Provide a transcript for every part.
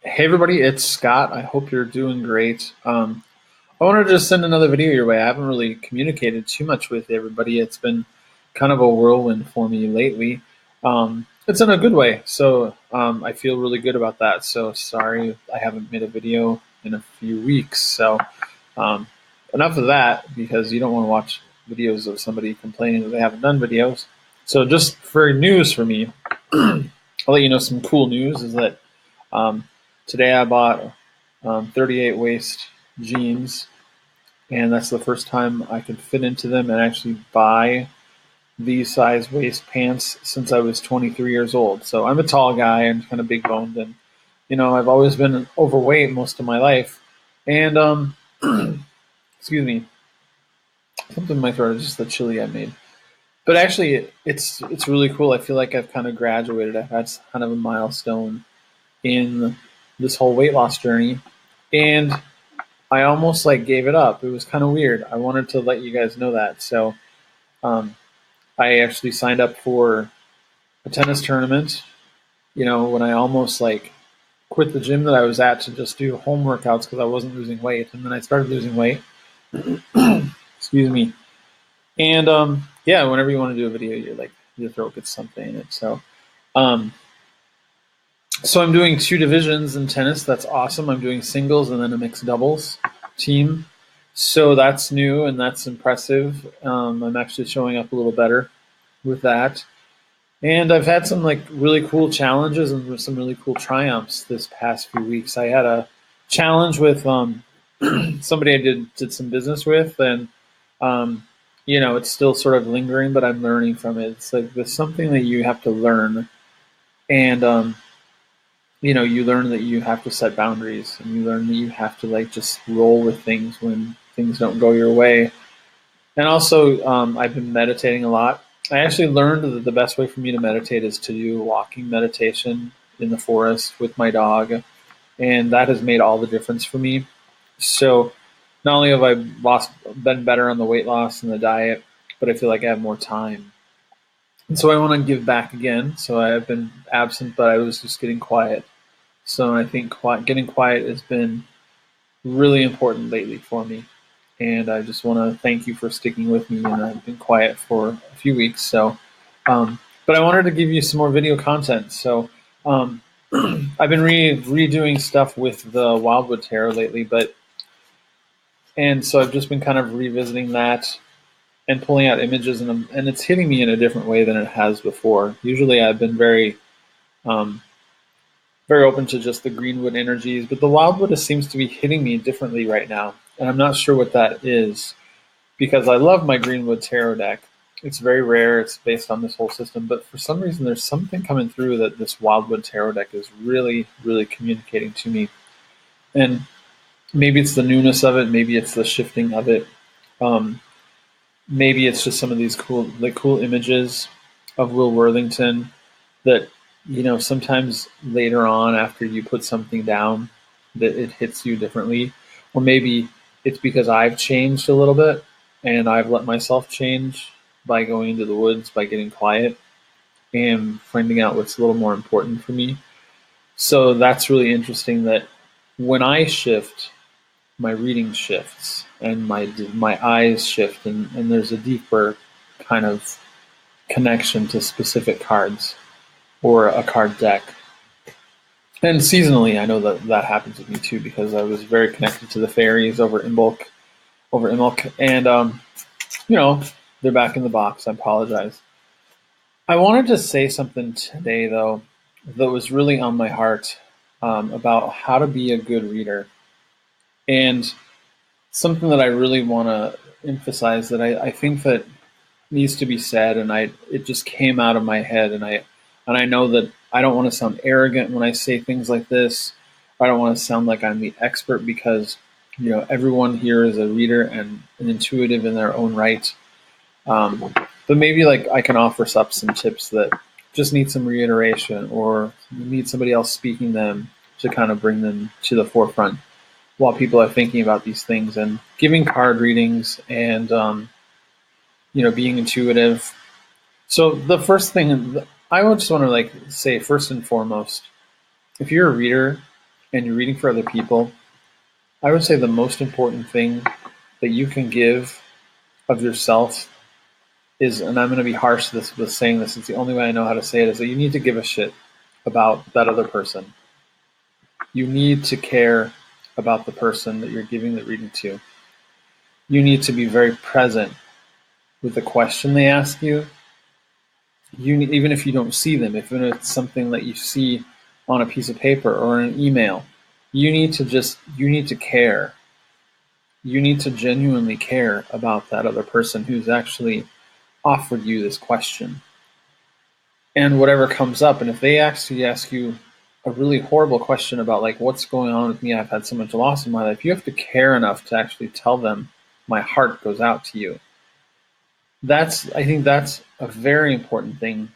Hey everybody, it's Scott. I hope you're doing great. I wanted to just send another video your way. I haven't really communicated too much with everybody. It's been kind of a whirlwind for me lately. It's in a good way, so I feel really good about that. So sorry I haven't made a video in a few weeks. So um, enough of that because you don't want to watch videos of somebody complaining that they haven't done videos. So just for news for me, I'll let you know some cool news is that um, today I bought 38 waist jeans, and that's the first time I could fit into them and actually buy these size waist pants since I was 23 years old. So I'm a tall guy and kind of big boned, and I've always been overweight most of my life. And excuse me, something in my throat is just the chili I made. But actually, it's really cool. I feel like I've kind of graduated. I've had kind of a milestone in this whole weight loss journey, and I almost like gave it up. It was kind of weird. I wanted to let you guys know that. So um, I actually signed up for a tennis tournament. When I almost like quit the gym that I was at to just do home workouts because I wasn't losing weight, and then I started losing weight. Excuse me. And yeah, whenever you want to do a video, you're like your throat gets something in it. Um, so I'm doing two divisions in tennis. That's awesome. I'm doing singles and then a mixed doubles team. So that's new and that's impressive. I'm actually showing up a little better with that. And I've had some like really cool challenges and some really cool triumphs this past few weeks. I had a challenge with somebody I did some business with, and um, it's still sort of lingering, but I'm learning from it. It's like there's something that you have to learn, and you learn that you have to set boundaries, and you learn that you have to like just roll with things when things don't go your way. And also, I've been meditating a lot. I actually learned that the best way for me to meditate is to do walking meditation in the forest with my dog, and that has made all the difference for me. So, not only have I been better on the weight loss and the diet, but I feel like I have more time. And so I want to give back again. So I have been absent, but I was just getting quiet. So I think getting quiet has been really important lately for me. And I just want to thank you for sticking with me. And I've been quiet for a few weeks. But I wanted to give you some more video content. So um, I've been redoing stuff with the Wildwood Tarot lately, and so I've just been kind of revisiting that and pulling out images, and it's hitting me in a different way than it has before. Usually, I've been um, very open to just the greenwood energies, but the wildwood seems to be hitting me differently right now, and I'm not sure what that is because I love my greenwood tarot deck. It's very rare. It's based on this whole system, but for some reason, there's something coming through that this wildwood tarot deck is really, really communicating to me, and maybe it's the newness of it, maybe it's the shifting of it. Um, Maybe it's just some of these cool images of Will Worthington that sometimes later on after you put something down that it hits you differently, or maybe it's because I've changed a little bit and I've let myself change by going into the woods, by getting quiet and finding out what's a little more important for me. So that's really interesting that when I shift, my reading shifts and my eyes shift, and there's a deeper kind of connection to specific cards or a card deck. And seasonally, I know that that happens with me too because I was very connected to the fairies over Imbolc, and you know they're back in the box. I apologize. I wanted to say something today though that was really on my heart about how to be a good reader, and something that I really want to emphasize that I think that needs to be said, and it just came out of my head, and I know that I don't want to sound arrogant when I say things like this. I don't want to sound like I'm the expert because everyone here is a reader and an intuitive in their own right. But maybe like I can offer up some tips that just need some reiteration or need somebody else speaking them to kind of bring them to the forefront while people are thinking about these things and giving card readings and being intuitive. So the first thing I just want to like say first and foremost, if you're a reader, and you're reading for other people, I would say the most important thing that you can give of yourself is, and I'm going to be harsh with saying this, it's the only way I know how to say it, is that you need to give a shit about that other person. You need to care about the person that you're giving the reading to. You need to be very present with the question they ask you. Even if you don't see them, even if it's something that you see on a piece of paper or in an email, you need to care. You need to genuinely care about that other person who's actually offered you this question. And whatever comes up, and if they actually ask you a really horrible question about like what's going on with me, I've had so much loss in my life, you have to care enough to actually tell them, my heart goes out to you. I think that's a very important thing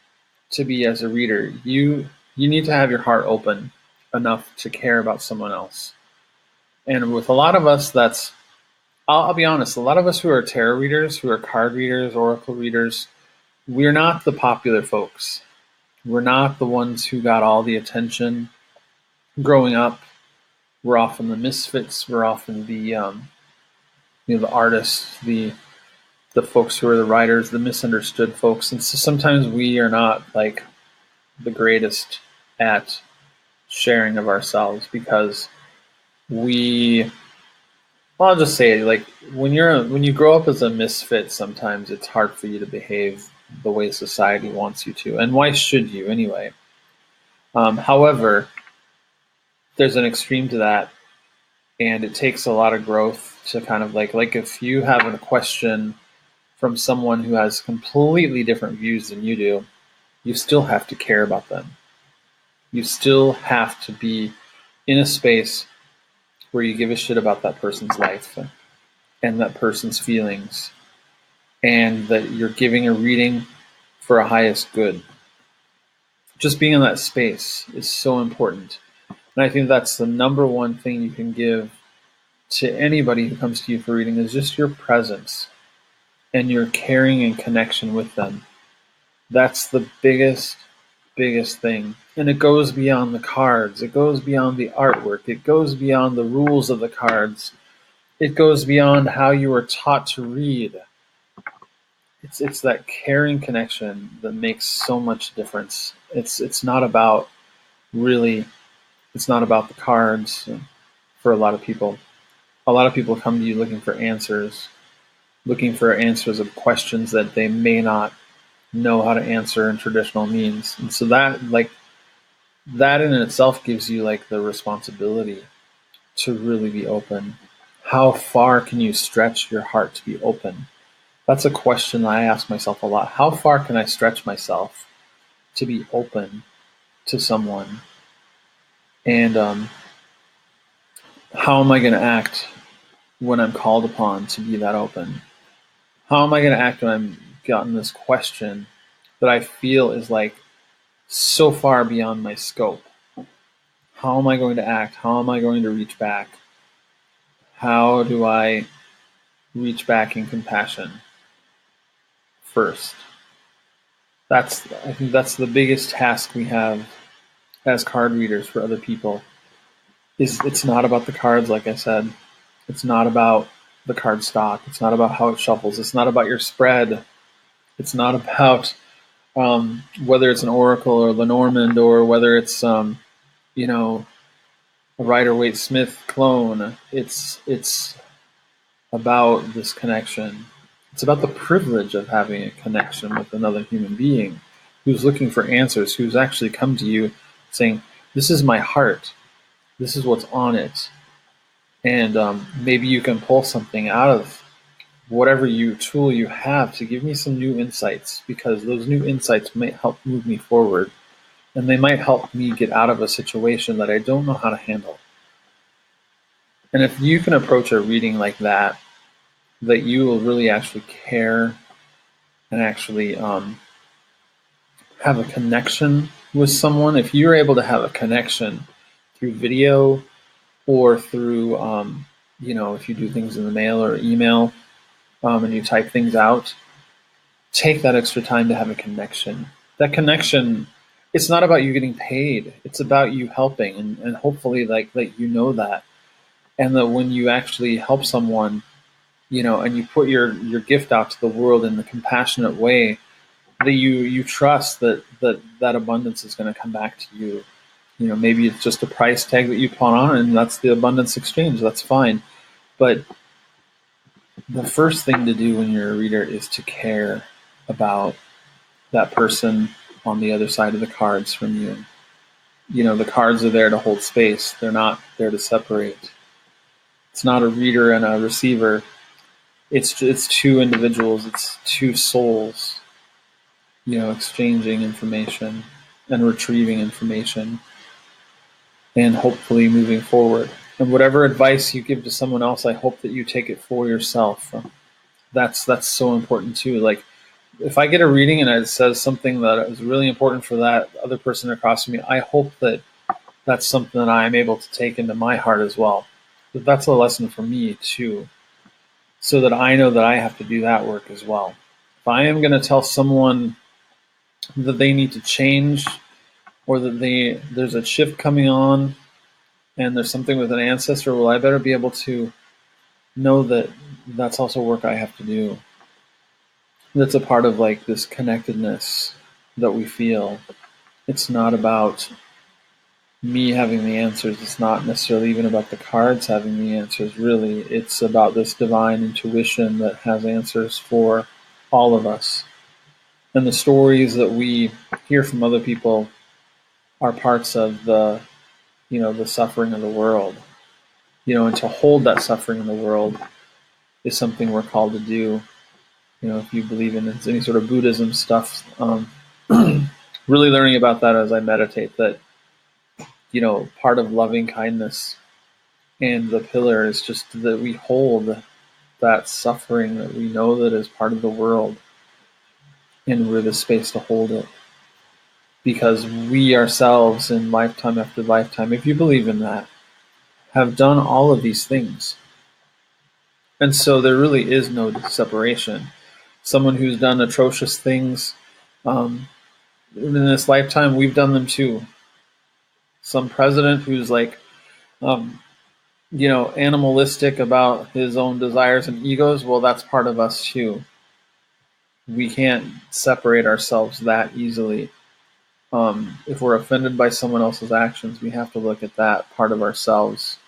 to be as a reader. You need to have your heart open enough to care about someone else. And with a lot of us, I'll be honest, a lot of us who are tarot readers, who are card readers, oracle readers, we're not the popular folks. We're not the ones who got all the attention growing up. We're often the misfits. We're often the artists, the folks who are the writers, the misunderstood folks. And so sometimes we are not like the greatest at sharing of ourselves because I'll just say it, like when you grow up as a misfit, sometimes it's hard for you to behave the way society wants you to. And why should you anyway? However, there's an extreme to that, and it takes a lot of growth to kind of like if you have a question from someone who has completely different views than you do, you still have to care about them. You still have to be in a space where you give a shit about that person's life and that person's feelings, and that you're giving a reading for a highest good. Just being in that space is so important. And I think that's the number one thing you can give to anybody who comes to you for reading is just your presence and your caring and connection with them. That's the biggest thing. And it goes beyond the cards. It goes beyond the artwork. It goes beyond the rules of the cards. It goes beyond how you were taught to read. It's that caring connection that makes so much difference. It's not about the cards for a lot of people. A lot of people come to you looking for answers of questions that they may not know how to answer in traditional means. And so that in itself gives you like the responsibility to really be open. How far can you stretch your heart to be open? That's a question I ask myself a lot. How far can I stretch myself to be open to someone? And how am I going to act when I'm called upon to be that open? How am I going to act when I'm gotten this question that I feel is like so far beyond my scope? How am I going to act? How am I going to reach back? How do I reach back in compassion first? I think that's the biggest task we have as card readers for other people. It's not about the cards, like I said. It's not about the card stock. It's not about how it shuffles. It's not about your spread. It's not about whether it's an Oracle or Lenormand or whether it's a Rider-Waite-Smith clone. It's about this connection. It's about the privilege of having a connection with another human being who's looking for answers, who's actually come to you saying, this is my heart. This is what's on it. And maybe you can pull something out of whatever tool you have to give me some new insights, because those new insights might help move me forward, and they might help me get out of a situation that I don't know how to handle. And if you can approach a reading like that you will really actually care and actually have a connection with someone, if you're able to have a connection through video or through, if you do things in the mail or email, and you type things out, take that extra time to have a connection. That connection it's not about you getting paid. It's about you helping, and hopefully like you know that, and that when you actually help someone, and you put your gift out to the world in the compassionate way, that you trust that abundance is going to come back to you. Maybe it's just a price tag that you put on, and that's the abundance exchange. That's fine. But the first thing to do when you're a reader is to care about that person on the other side of the cards from you. The cards are there to hold space. They're not there to separate. It's not a reader and a receiver. It's two individuals. It's two souls, exchanging information and retrieving information and hopefully moving forward. And whatever advice you give to someone else, I hope that you take it for yourself. That's so important too. Like, if I get a reading and it says something that is really important for that other person across from me, I hope that that's something that I am able to take into my heart as well. But that's a lesson for me too, so that I know that I have to do that work as well. If I am going to tell someone that they need to change, or that there's a shift coming on, and there's something with an ancestor, well, I better be able to know that that's also work I have to do. That's a part of like this connectedness that we feel. It's not about me having the answers. It's not necessarily even about the cards having the answers, really. It's about this divine intuition that has answers for all of us. And the stories that we hear from other people are parts of the suffering of the world. And to hold that suffering in the world is something we're called to do. If you believe in any sort of Buddhism stuff, really learning about that as I meditate, that, part of loving kindness and the pillar is just that we hold that suffering that we know that is part of the world, and we're the space to hold it. Because we ourselves, in lifetime after lifetime, if you believe in that, have done all of these things. And so there really is no separation. Someone who's done atrocious things in this lifetime, we've done them too. Some president who's like, animalistic about his own desires and egos, well, that's part of us too. We can't separate ourselves that easily. If we're offended by someone else's actions, we have to look at that part of ourselves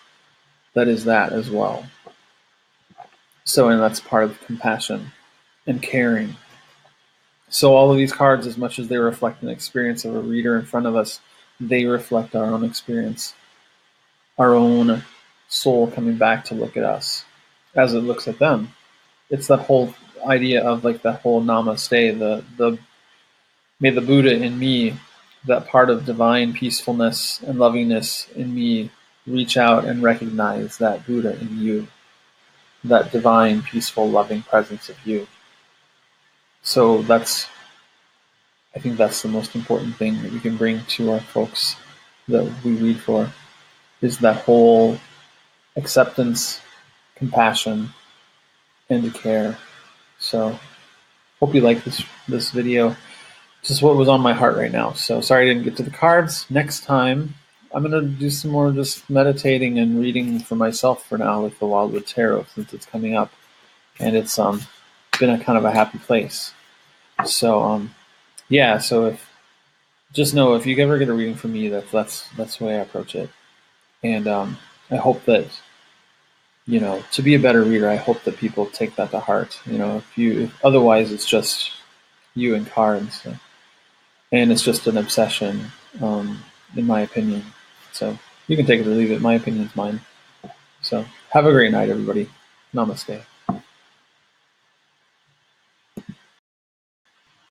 that is that as well. So, and that's part of compassion and caring. So all of these cards, as much as they reflect an experience of a reader in front of us, they reflect our own experience, our own soul coming back to look at us as it looks at them. It's that whole idea of like that whole namaste, the may the Buddha in me, that part of divine peacefulness and lovingness in me, reach out and recognize that Buddha in you, that divine, peaceful, loving presence of you. So I think that's the most important thing that we can bring to our folks that we read for, is that whole acceptance, compassion, and care. So hope you like this video. Just what was on my heart right now. So sorry I didn't get to the cards. Next time I'm going to do some more just meditating and reading for myself for now with the Wildwood Tarot, since it's coming up, and it's been a kind of a happy place. So yeah, so just know if you ever get a reading from me, that's the way I approach it. And I hope that, to be a better reader, I hope that people take that to heart. If otherwise it's just you and cards, and it's just an obsession, in my opinion. So you can take it or leave it. My opinion's mine. So have a great night, everybody. Namaste.